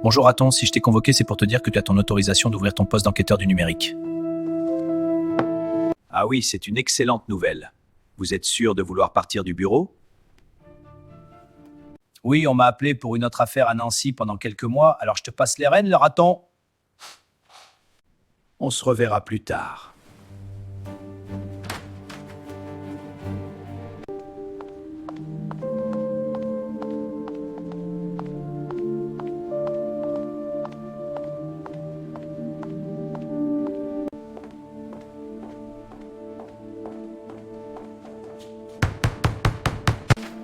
Bonjour Raton, si je t'ai convoqué, c'est pour te dire que tu as ton autorisation d'ouvrir ton poste d'enquêteur du numérique. Ah oui, c'est une excellente nouvelle. Vous êtes sûr de vouloir partir du bureau? Oui, on m'a appelé pour une autre affaire à Nancy pendant quelques mois, alors je te passe les rênes, le raton. On se reverra plus tard.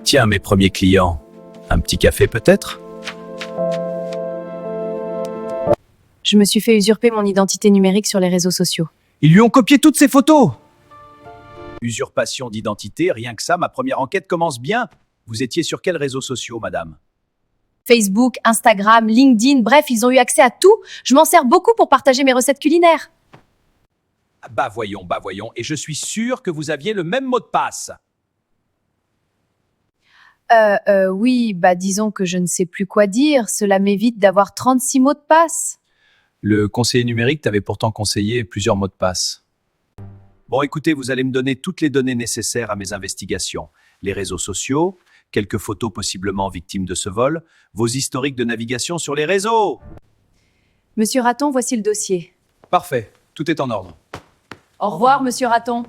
Tiens, mes premiers clients. Un petit café peut-être? Je me suis fait usurper mon identité numérique sur les réseaux sociaux. Ils lui ont copié toutes ses photos! Usurpation d'identité, rien que ça, ma première enquête commence bien. Vous étiez sur quels réseaux sociaux, madame? Facebook, Instagram, LinkedIn, bref, ils ont eu accès à tout. Je m'en sers beaucoup pour partager mes recettes culinaires. Bah voyons, et je suis sûr que vous aviez le même mot de passe. Oui, disons que je ne sais plus quoi dire. Cela m'évite d'avoir 36 mots de passe. Le conseiller numérique t'avait pourtant conseillé plusieurs mots de passe. Bon, écoutez, vous allez me donner toutes les données nécessaires à mes investigations. Les réseaux sociaux, quelques photos possiblement victimes de ce vol, vos historiques de navigation sur les réseaux. Monsieur Raton, voici le dossier. Parfait, tout est en ordre. Au revoir, monsieur Raton.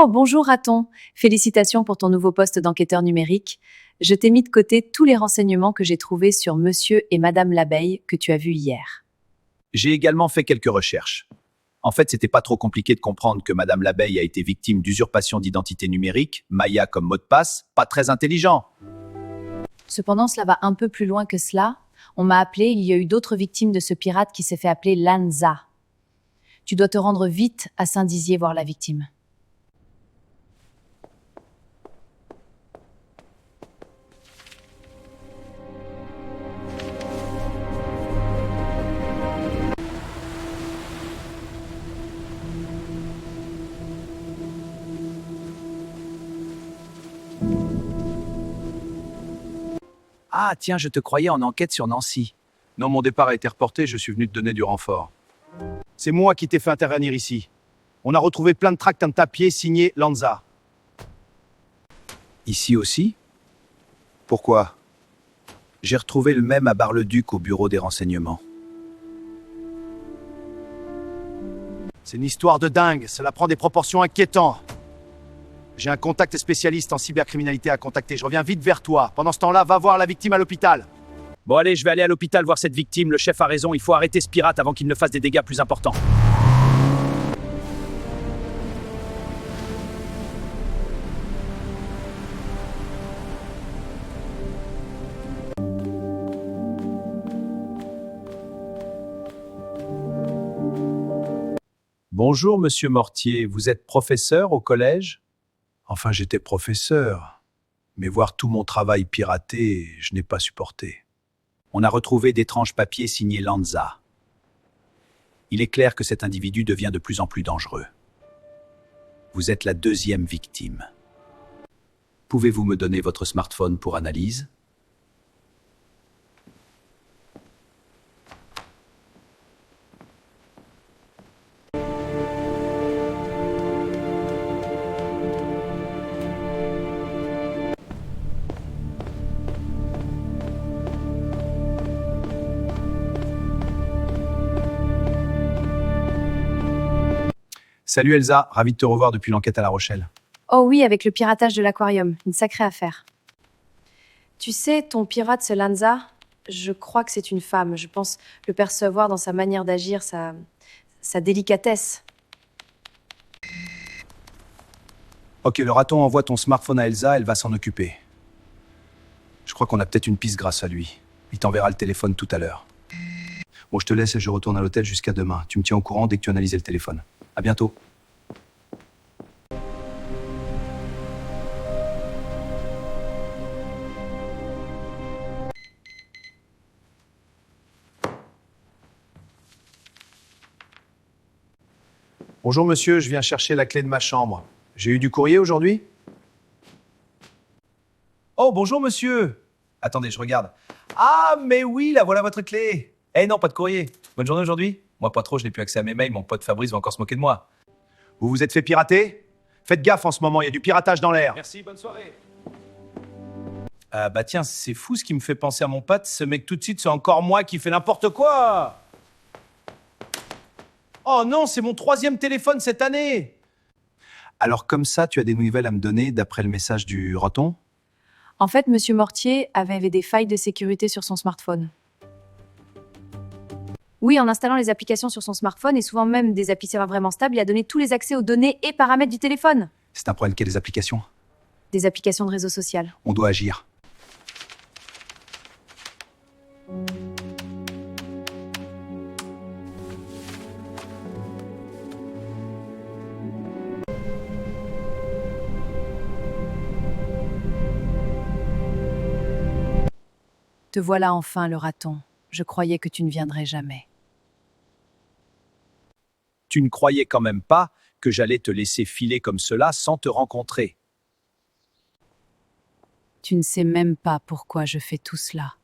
Oh, bonjour Raton. Félicitations pour ton nouveau poste d'enquêteur numérique. Je t'ai mis de côté tous les renseignements que j'ai trouvés sur monsieur et madame l'abeille que tu as vus hier. J'ai également fait quelques recherches. En fait, c'était pas trop compliqué de comprendre que madame l'abeille a été victime d'usurpation d'identité numérique, Maya comme mot de passe, pas très intelligent. Cependant, cela va un peu plus loin que cela. On m'a appelé, il y a eu d'autres victimes de ce pirate qui s'est fait appeler Lanza. Tu dois te rendre vite à Saint-Dizier voir la victime. Ah tiens, je te croyais en enquête sur Nancy. Non, mon départ a été reporté, je suis venu te donner du renfort. C'est moi qui t'ai fait intervenir ici. On a retrouvé plein de tracts en papier signés Lanza. Ici aussi? Pourquoi? J'ai retrouvé le même à Bar-le-Duc au bureau des renseignements. C'est une histoire de dingue, cela prend des proportions inquiétantes. J'ai un contact spécialiste en cybercriminalité à contacter, je reviens vite vers toi. Pendant ce temps-là, va voir la victime à l'hôpital. Bon allez, je vais aller à l'hôpital voir cette victime, le chef a raison, il faut arrêter ce pirate avant qu'il ne fasse des dégâts plus importants. Bonjour, monsieur Mortier, vous êtes professeur au collège? Enfin, j'étais professeur, mais voir tout mon travail piraté, je n'ai pas supporté. On a retrouvé d'étranges papiers signés Lanza. Il est clair que cet individu devient de plus en plus dangereux. Vous êtes la deuxième victime. Pouvez-vous me donner votre smartphone pour analyse? Salut Elsa, ravi de te revoir depuis l'enquête à La Rochelle. Oh oui, avec le piratage de l'aquarium. Une sacrée affaire. Tu sais, ton pirate, ce Lanza, je crois que c'est une femme. Je pense le percevoir dans sa manière d'agir, sa délicatesse. Ok, le raton envoie ton smartphone à Elsa, elle va s'en occuper. Je crois qu'on a peut-être une piste grâce à lui. Il t'enverra le téléphone tout à l'heure. Bon, je te laisse et je retourne à l'hôtel jusqu'à demain. Tu me tiens au courant dès que tu as analysé le téléphone. À bientôt. Bonjour monsieur, je viens chercher la clé de ma chambre. J'ai eu du courrier aujourd'hui? Oh, bonjour monsieur. Attendez, je regarde. Ah, mais oui, là voilà votre clé. Eh non, pas de courrier. Bonne journée aujourd'hui. Moi, pas trop, je n'ai plus accès à mes mails. Mon pote Fabrice va encore se moquer de moi. Vous vous êtes fait pirater? Faites gaffe en ce moment, il y a du piratage dans l'air. Merci, bonne soirée. Ah bah tiens, c'est fou ce qui me fait penser à mon pote. Ce mec tout de suite, c'est encore moi qui fais n'importe quoi. Oh non, c'est mon 3e téléphone cette année. Alors comme ça, tu as des nouvelles à me donner d'après le message du raton? En fait, Monsieur Mortier avait des failles de sécurité sur son smartphone. Oui, en installant les applications sur son smartphone, et souvent même des applis serveurs vraiment stables, il a donné tous les accès aux données et paramètres du téléphone. C'est un problème qu'il y a des applications. Des applications de réseau social. On doit agir. Te voilà enfin, le raton. Je croyais que tu ne viendrais jamais. Tu ne croyais quand même pas que j'allais te laisser filer comme cela sans te rencontrer. Tu ne sais même pas pourquoi je fais tout cela.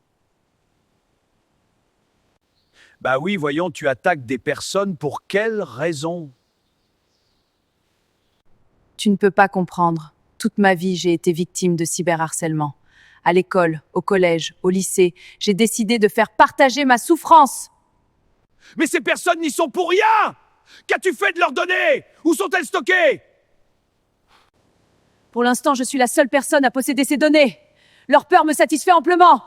Bah oui, voyons, tu attaques des personnes pour quelle raison? Tu ne peux pas comprendre. Toute ma vie, j'ai été victime de cyberharcèlement. À l'école, au collège, au lycée, j'ai décidé de faire partager ma souffrance. Mais ces personnes n'y sont pour rien! Qu'as-tu fait de leurs données? Où sont-elles stockées? Pour l'instant, je suis la seule personne à posséder ces données. Leur peur me satisfait amplement.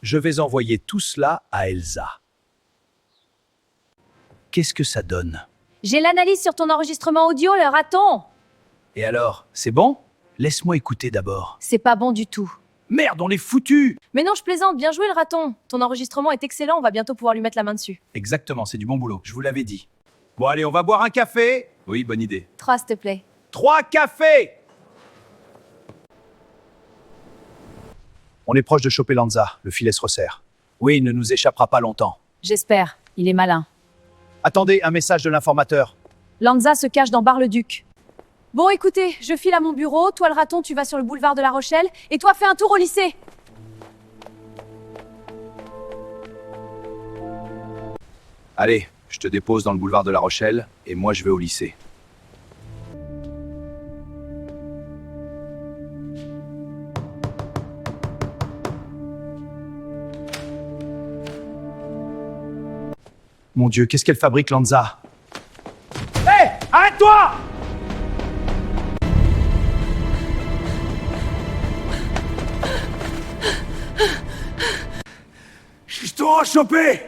Je vais envoyer tout cela à Elsa. Qu'est-ce que ça donne? J'ai l'analyse sur ton enregistrement audio, le raton. Et alors, c'est bon? Laisse-moi écouter d'abord. C'est pas bon du tout. Merde, on est foutus! Mais non, je plaisante, bien joué le raton. Ton enregistrement est excellent, on va bientôt pouvoir lui mettre la main dessus. Exactement, c'est du bon boulot, je vous l'avais dit. Bon allez, on va boire un café? Oui, bonne idée. 3, s'il te plaît. 3 cafés! On est proche de choper Lanza, le filet se resserre. Oui, il ne nous échappera pas longtemps. J'espère, il est malin. Attendez, un message de l'informateur. Lanza se cache dans Bar-le-Duc. Bon, écoutez, je file à mon bureau, toi le raton, tu vas sur le boulevard de La Rochelle, et toi fais un tour au lycée. Allez, je te dépose dans le boulevard de La Rochelle, et moi je vais au lycée. Mon Dieu, qu'est-ce qu'elle fabrique, Lanza? Hé, arrête-toi! Je t'aurai chopé!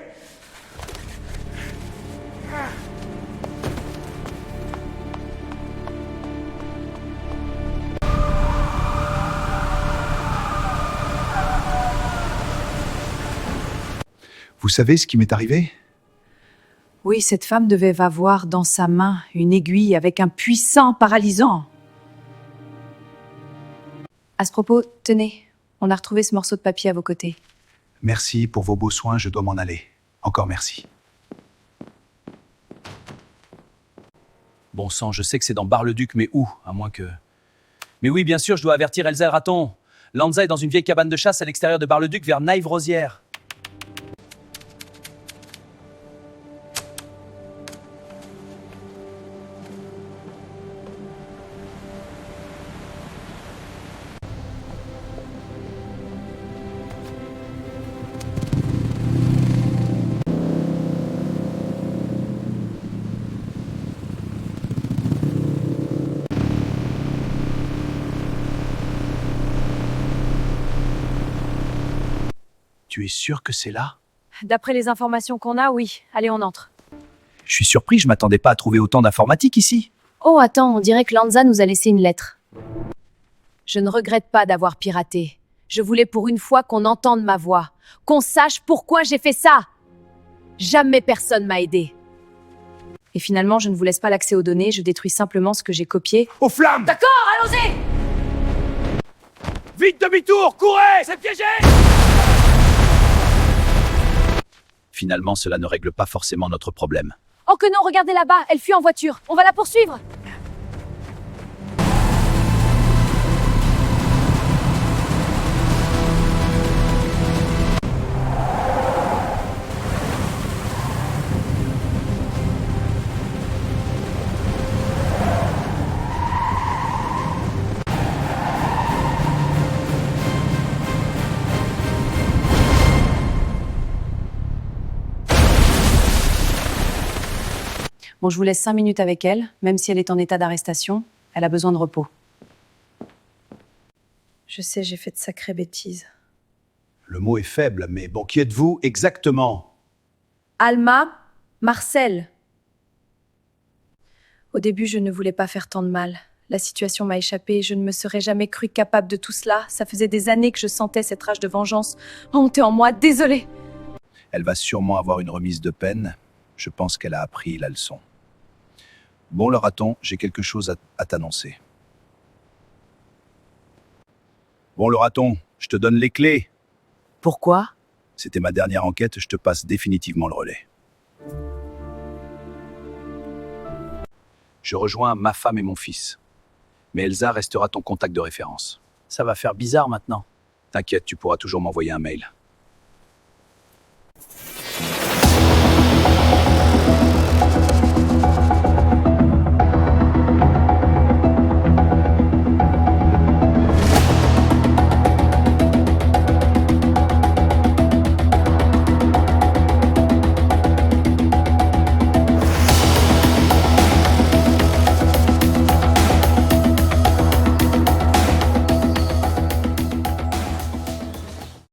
Vous savez ce qui m'est arrivé? Oui, cette femme devait avoir dans sa main une aiguille avec un puissant paralysant. À ce propos, tenez, on a retrouvé ce morceau de papier à vos côtés. Merci pour vos beaux soins, je dois m'en aller. Encore merci. Bon sang, je sais que c'est dans Bar-le-Duc, mais où? À moins que... Mais oui, bien sûr, je dois avertir Elsa et le raton. Lanza est dans une vieille cabane de chasse à l'extérieur de Bar-le-Duc vers Naïve-Rosière. Tu es sûr que c'est là? D'après les informations qu'on a, oui. Allez, on entre. Je suis surpris, je m'attendais pas à trouver autant d'informatique ici. Oh, attends, on dirait que Lanza nous a laissé une lettre. Je ne regrette pas d'avoir piraté. Je voulais pour une fois qu'on entende ma voix, qu'on sache pourquoi j'ai fait ça. Jamais personne m'a aidé. Et finalement, je ne vous laisse pas l'accès aux données, je détruis simplement ce que j'ai copié. Aux flammes! D'accord, allons-y! Vite, demi-tour, courez! C'est piégé! Finalement, cela ne règle pas forcément notre problème. Oh que non, regardez là-bas, elle fuit en voiture. On va la poursuivre. Bon, je vous laisse 5 minutes avec elle, même si elle est en état d'arrestation. Elle a besoin de repos. Je sais, j'ai fait de sacrées bêtises. Le mot est faible, mais bon, qui êtes-vous exactement? Alma, Marcel. Au début, je ne voulais pas faire tant de mal. La situation m'a échappé et je ne me serais jamais cru capable de tout cela. Ça faisait des années que je sentais cette rage de vengeance monter en moi. Désolée. Elle va sûrement avoir une remise de peine. Je pense qu'elle a appris la leçon. Bon, le raton, j'ai quelque chose à t'annoncer. Bon, le raton, je te donne les clés. Pourquoi? C'était ma dernière enquête, je te passe définitivement le relais. Je rejoins ma femme et mon fils. Mais Elsa restera ton contact de référence. Ça va faire bizarre maintenant. T'inquiète, tu pourras toujours m'envoyer un mail.